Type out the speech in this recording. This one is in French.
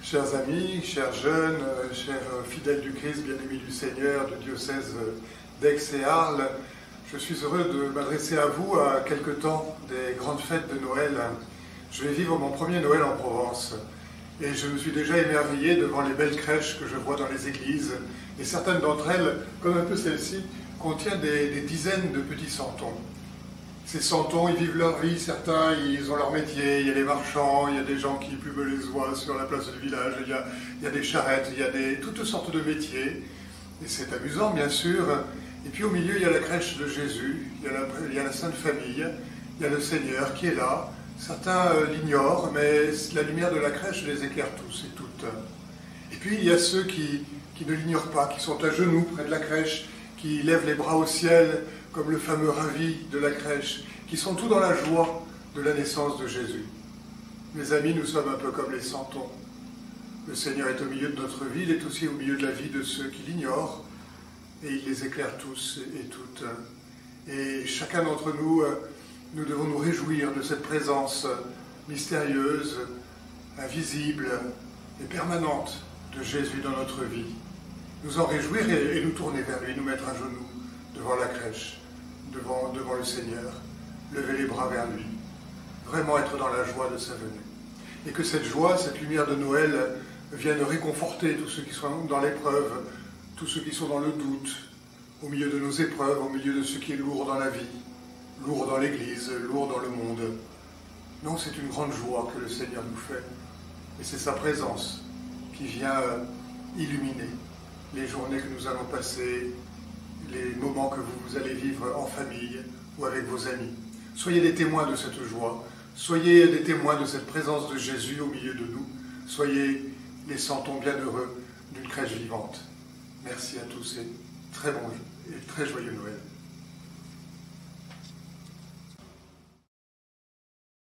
Chers amis, chers jeunes, chers fidèles du Christ, bien-aimés du Seigneur, du diocèse d'Aix et Arles, je suis heureux de m'adresser à vous à quelque temps des grandes fêtes de Noël. Je vais vivre mon premier Noël en Provence et je me suis déjà émerveillé devant les belles crèches que je vois dans les églises. Et certaines d'entre elles, comme un peu celle-ci, contiennent des dizaines de petits santons. Ces santons, ils vivent leur vie, certains, ils ont leur métier, il y a les marchands, il y a des gens qui plument les oies sur la place du village, il y a des charrettes, il y a toutes sortes de métiers. Et c'est amusant, bien sûr. Et puis au milieu, il y a la crèche de Jésus, il y a la Sainte Famille, il y a le Seigneur qui est là. Certains l'ignorent, mais la lumière de la crèche les éclaire tous et toutes. Et puis il y a ceux qui ne l'ignorent pas, qui sont à genoux près de la crèche, qui lèvent les bras au ciel, comme le fameux ravi de la crèche, qui sont tous dans la joie de la naissance de Jésus. Mes amis, nous sommes un peu comme les santons. Le Seigneur est au milieu de notre vie, il est aussi au milieu de la vie de ceux qui l'ignorent, et il les éclaire tous et toutes. Et chacun d'entre nous, nous devons nous réjouir de cette présence mystérieuse, invisible et permanente de Jésus dans notre vie. Nous en réjouir et nous tourner vers lui, nous mettre à genoux devant la crèche, devant le Seigneur, lever les bras vers lui, vraiment être dans la joie de sa venue. Et que cette joie, cette lumière de Noël vienne réconforter tous ceux qui sont dans l'épreuve, tous ceux qui sont dans le doute, au milieu de nos épreuves, au milieu de ce qui est lourd dans la vie, lourd dans l'Église, lourd dans le monde. Non, c'est une grande joie que le Seigneur nous fait. Et c'est sa présence qui vient illuminer les journées que nous allons passer, les moments que vous allez vivre en famille ou avec vos amis. Soyez des témoins de cette joie, soyez des témoins de cette présence de Jésus au milieu de nous, soyez les santons bienheureux d'une crèche vivante. Merci à tous et très bon et très joyeux Noël.